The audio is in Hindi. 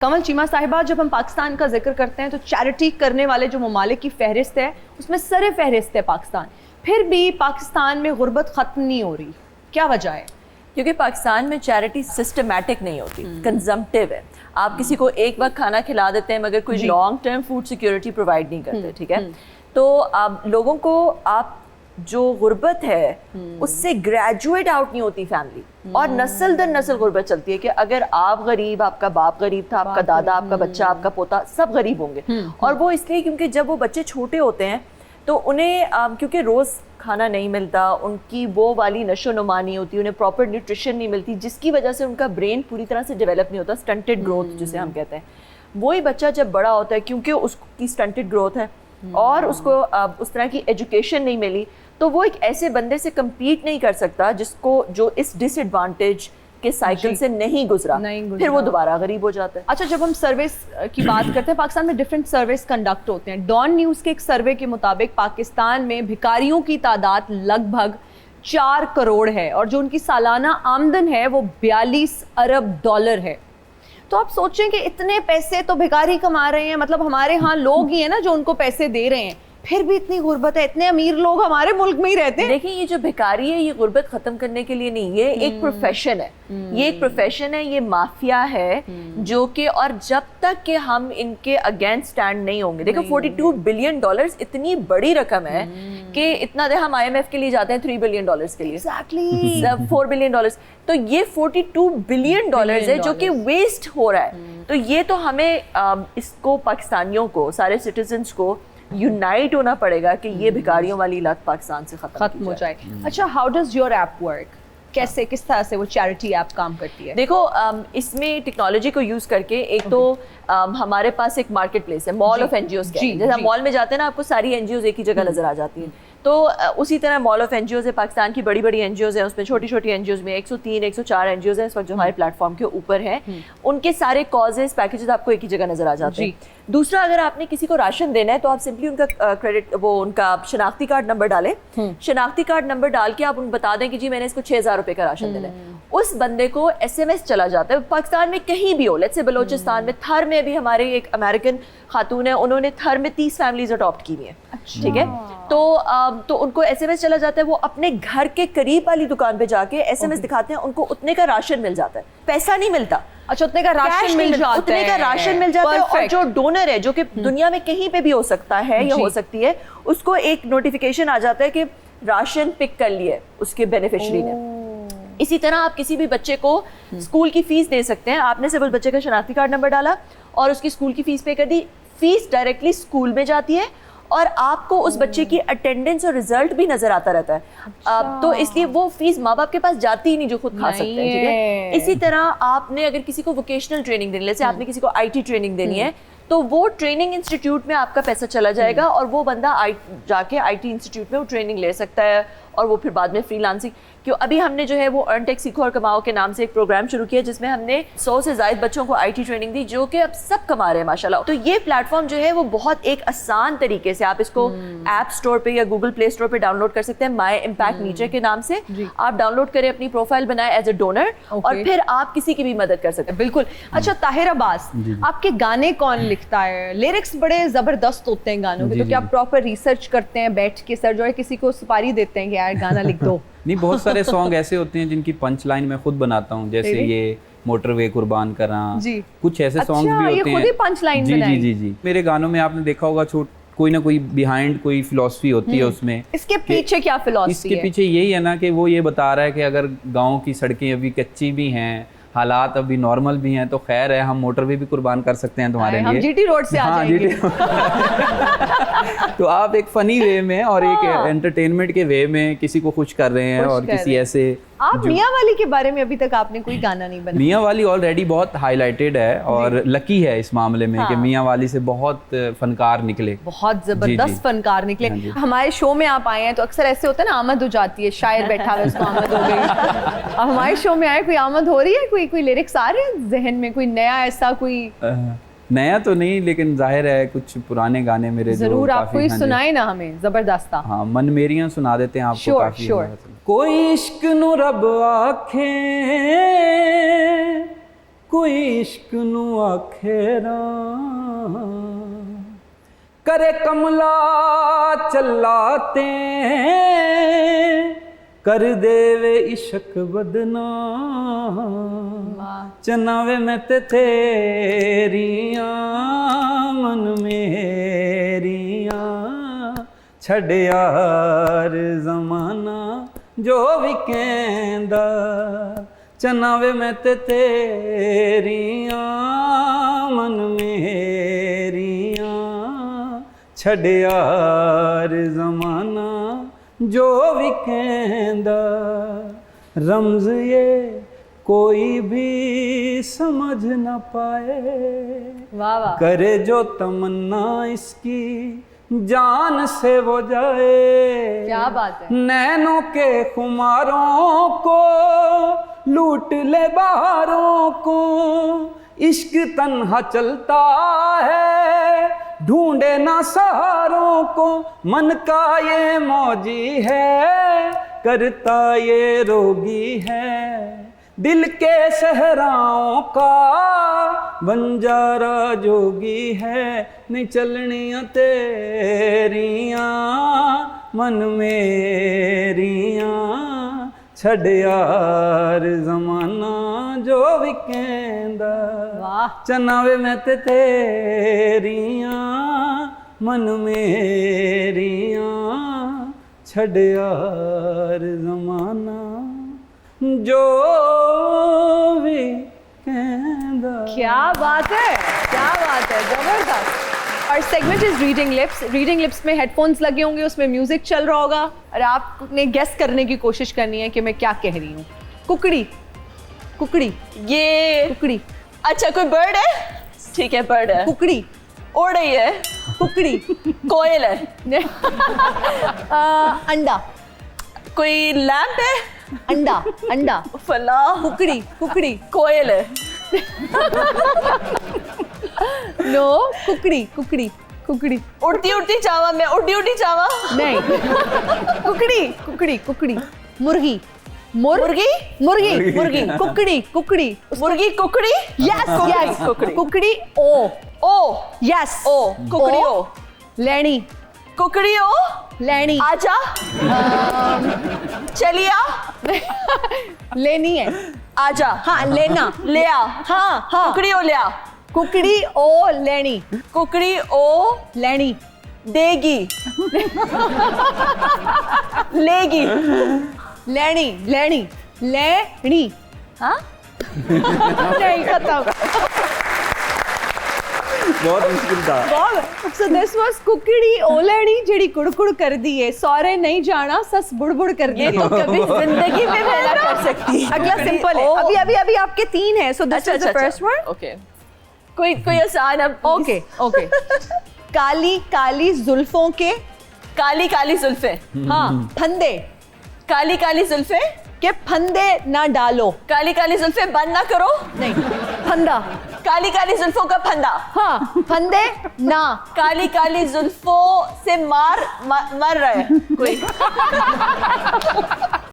कमल चीमा साहिबा, जब हम पाकिस्तान का जिक्र करते हैं तो चैरिटी करने वाले जो ममालिक की फहरिस्त है उसमें सरे फहरिस्त है पाकिस्तान। फिर भी पाकिस्तान में गुर्बत ख़त्म नहीं हो रही, क्या वजह है? क्योंकि पाकिस्तान में चैरिटी सिस्टमैटिक नहीं होती, कंजम्पटिव है। आप किसी को एक वक्त खाना खिला देते हैं मगर कोई long term food security provide नहीं करते, ठीक है। तो आप लोगों को आप जो गुर्बत है उससे ग्रेजुएट आउट नहीं होती फैमिली, और नस्ल दर नस्ल गुर्बत चलती है कि अगर आप गरीब, आपका बाप गरीब था, आपका दादा, आपका बच्चा, आपका पोता सब गरीब होंगे। और वो इसलिए क्योंकि जब वो बच्चे छोटे होते हैं तो उन्हें क्योंकि रोज़ खाना नहीं मिलता, उनकी वो वाली नशोनुमा नहीं होती, उन्हें प्रॉपर न्यूट्रिशन नहीं मिलती, जिसकी वजह से उनका ब्रेन पूरी तरह से डेवलप नहीं होता, स्टंटेड ग्रोथ जिसे हम कहते हैं। वही बच्चा जब बड़ा होता है, क्योंकि उसकी स्टंटेड ग्रोथ है और उसको उस तरह की एजुकेशन नहीं मिली, तो वो एक ऐसे बंदे से कम्पीट नहीं कर सकता जिसको जो इस डिसएडवांटेज के साइकिल से नहीं गुजरा, फिर वो दोबारा गरीब हो जाता है। अच्छा, जब हम सर्विस की बात करते हैं, पाकिस्तान में डिफरेंट सर्विस कंडक्ट होते हैं। डॉन न्यूज़ के एक सर्वे के मुताबिक पाकिस्तान में भिखारियों की तादाद लगभग 4 करोड़ है और जो उनकी सालाना आमदन है वो 42 अरब डॉलर है। तो आप सोचें कि इतने पैसे तो भिखारी कमा रहे हैं, मतलब हमारे यहाँ लोग ही हैं ना जो उनको पैसे दे रहे हैं, फिर भी इतनी गुर्बत है, इतने अमीर लोग हमारे मुल्क में ही रहते हैं। देखिए, ये जो भिखारी है ये गुर्बत खत्म करने के लिए नहीं, ये एक प्रोफेशन है, ये एक प्रोफेशन है, ये माफिया है जो कि, और जब तक कि हम इनके अगेंस्ट स्टैंड नहीं होंगे, देखो 42 बिलियन डॉलर्स इतनी बड़ी रकम है कि इतना दे हम IMF के लिए जाते हैं 3 बिलियन डॉलर्स के लिए, एग्जैक्टली 4 बिलियन डॉलर्स, तो ये 42 बिलियन डॉलर्स है जो कि वेस्ट हो रहा है। तो ये तो हमें इसको पाकिस्तानियों को, सारे सिटीजन्स को यूनाइट होना पड़ेगा कि ये भिखारियों वाली लत पाकिस्तान से खत्म हो जाए। अच्छा, how does your app work? कैसे, किस तरह से वो चैरिटी ऐप काम करती है? देखो, इसमें टेक्नोलॉजी को यूज करके एक तो हमारे पास एक मार्केट प्लेस है, मॉल ऑफ एनजीओज। जैसे मॉल में जाते हैं ना, आपको सारी एनजीओज एक ही जगह नजर आ जाती हैं, तो उसी तरह मॉल ऑफ एनजीओज है। पाकिस्तान की बड़ी बड़ी एनजीओज हैं, उसमें छोटी छोटी एनजीओज में 103 104 एनजीओज हैं इस वक्त जो हमारे प्लेटफॉर्म के ऊपर हैं। उनके सारे कॉजेज पैकेजेस आपको एक ही जगह नजर आ जाते हैं। दूसरा, अगर आपने किसी को राशन देना है तो आप सिंपली उनका क्रेडिट, वो उनका शनाख्ती कार्ड नंबर डालें। शनाख्ती कार्ड नंबर डाल के आप उनको बता दें कि जी मैंने इसको 6000 रुपए का राशन देना है। उस बंदे को SMS चला जाता है, पाकिस्तान में कहीं भी हो, लेट्स से बलोचिस्तान में, थर में भी हमारे एक अमेरिकन खातून है, उन्होंने थर में 30 फैमिलीज अडॉप्ट की हुई है, ठीक है। तो उनको SMS चला जाता है, वो अपने घर के करीब वाली दुकान पे जाके SMS दिखाते हैं, उनको उतने का राशन मिल जाता है, पैसा नहीं मिलता। अच्छा, उतने का राशन मिल जाता है, उतने का राशन मिल जाता है। और जो डोनर है, जो कि दुनिया में कहीं पे भी हो सकता है या हो सकती है, उसको एक नोटिफिकेशन आ जाता है कि राशन पिक कर लिए उसके बेनिफिशियरी ने। इसी तरह आप किसी भी बच्चे को स्कूल की फीस दे सकते हैं। आपने सिर्फ उस बच्चे का शनाख्ती कार्ड नंबर डाला और उसकी स्कूल की फीस पे कर दी, फीस डायरेक्टली स्कूल में जाती है और आपको उस बच्चे की अटेंडेंस और रिजल्ट भी नजर आता रहता है। तो इसलिए वो फीस माँ बाप के पास जाती ही नहीं जो खुद खा सकते हैं, ठीक है। इसी तरह आपने अगर किसी को वोकेशनल ट्रेनिंग देनी है, जैसे आपने किसी को IT ट्रेनिंग देनी है, तो वो ट्रेनिंग इंस्टीट्यूट में आपका पैसा चला जाएगा और वो बंदा जाके IT इंस्टीट्यूट में वो ट्रेनिंग ले सकता है और वो फिर बाद में फ्रीलांसिंग। क्यों, अभी हमने जो है वो अर्न टेक सीखो और कमाओ के नाम से एक प्रोग्राम शुरू किया जिसमें हमने 100 से ज़ायद बच्चों को IT ट्रेनिंग दी, जो कि अब सब कमा रहे हैं माशाल्लाह। तो ये प्लेटफॉर्म जो है वो बहुत एक आसान तरीके से आप इसको ऐप स्टोर पे या गूगल प्ले स्टोर पे डाउनलोड कर सकते हैं। माई इम्पैक्ट नीचे के नाम से आप डाउनलोड करें, अपनी प्रोफाइल बनाए एज ए डोनर और फिर आप किसी की भी मदद कर सकते हैं। बिल्कुल। अच्छा, ताहिर अब्बास, आपके गाने कौन लिखता है? लिरिक्स बड़े जबरदस्त होते हैं गानों के, तो क्या आप प्रॉपर रिसर्च करते हैं बैठ के, सर जो है किसी को सुपारी देते हैं कि यार गाना लिख दो? नहीं, बहुत सारे सॉन्ग ऐसे होते हैं जिनकी पंच लाइन मैं खुद बनाता हूँ, जैसे ये मोटरवे कुर्बान करा, कुछ ऐसे सॉन्ग भी होते हैं। ये खुद ही पंच लाइन जी जी जी। मेरे गानों में आपने देखा होगा कोई ना कोई बिहाइंड कोई फिलॉसफी होती है उसमें। इसके पीछे क्या फिलॉसफी है? इसके पीछे यही है ना कि वो ये बता रहा है कि अगर गाँव की सड़कें अभी कच्ची भी हैं, हालात अभी नॉर्मल भी हैं, तो खैर है, हम मोटरवे भी कुर्बान कर सकते हैं तुम्हारे लिए। हम GT रोड से आ जाएंगे। तो आप एक फनी वे में और एक एंटरटेनमेंट के वे में किसी को खुश कर रहे हैं और किसी ऐसे। आप मियाँ वाली के बारे में अभी तक आपने कोई गाना नहीं बनाया? मियाँ वाली ऑलरेडी बहुत हाईलाइटेड है और लकी है इस मामले में कि मियाँ वाली से बहुत फनकार निकले, बहुत जबरदस्त फनकार निकले। हमारे शो में आप आए हैं तो अक्सर ऐसे होता है ना, आमद हो जाती है, शायर बैठा हुआ उसको आमद हो गई। अब हमारे शो में आए, कोई आमद हो रही है? कोई लिरिक्स आ रहे हैं जहन में, कोई नया ऐसा? कोई नया तो नहीं, लेकिन जाहिर है कुछ पुराने गाने मेरे जरूर आप कोई सुनाए ना हमें, जबरदस्त। हाँ, मन मेरियां सुना देते हैं आपको। काफी कोई इश्क नु रब आखे कोई इश्क नू आखेरा करे कमला चलाते कर देवे इश्क बदना चनावे मैं ते तेरिया मन मेरिया छड़ यार जमाना जो भी कहंदा चनावे मैं ते तेरिया मन मेरिया छड़ यार जमाना जो भी कहंदा रमज ये कोई भी समझ न पाए वाह वाह करे जो तमन्ना इसकी जान से वो जाए क्या बात है नैनों के खुमारों को लूट ले बहारों को इश्क तन्हा चलता है ढूंढे ना सहारों को मन का ये मौजी है करता ये रोगी है दिल के सहराओं का बंजारा जोगी है नहीं चलनियाँ तेरियाँ मन मेरियाँ छड़ यार जमाना जो भी कहंदा वाह चनावे मैं ते तेरियाँ मन मेरियाँ छड़ यार जमाना जो भी कहंदा क्या बात है जबरदस्त और सेगमेंट इज रीडिंग लिप्स में हेडफोन्स लगे होंगे उसमें म्यूजिक चल रहा होगा और आपने गेस करने की कोशिश करनी है कि मैं क्या कह रही हूँ कुकड़ी कुकड़ी ये कुकड़ी अच्छा कोई बर्ड है ठीक है बर्ड है कुकड़ी उड़ रही है कुकड़ी कोयल है अंडा कोई लैंप है अंडा अंडा फला कुकड़ी कुकड़ी कोयल है नो कुकड़ी कुकड़ी कुकड़ी उड़ती उड़ती चावा मैं उड़ती उड़ती चावा नहीं कुकड़ी कुकड़ी कुकड़ी मुर्गी मुर्गी मुर्गी मुर्गी कुकड़ी कुकड़ी मुर्गी कुकड़ी यस यस कुकड़ी। कुकड़ी ओ ओ यस ओ कुकड़ी ओ लेनी कुकड़ी ओ लेनी आजा चलिया लेनी है आजा हाँ लेना ले आ हाँ हाँ कुकड़ी ओ ले आ कुकड़ी ओ लेनी कुकड़ी ओ लेनी देगी लेगी लेनी लेनी लेनी हाँ नहीं खत्म बहुत मुश्किल था बहुत सो दिस वाज कुकड़ी ओलेनी जेडी कुड़कुड़ कर दी है सौरे नहीं जाना सस बुड़बुड़ कर दी ये तो कभी जिंदगी में मैं ना कर सकती अगला सिंपल है अभी अभी अभी आपके 3 है so this is the first one okay कोई कोई आसान अब ओके ओके काली काली जुल्फों के काली काली जुल्फे हाँ फंदे काली काली जुल्फे के फंदे ना डालो काली काली जुल्फे बंद ना करो नहीं फंदा काली काली जुल्फों का फंदा हाँ फंदे ना काली काली जुल्फों से मर रहे कोई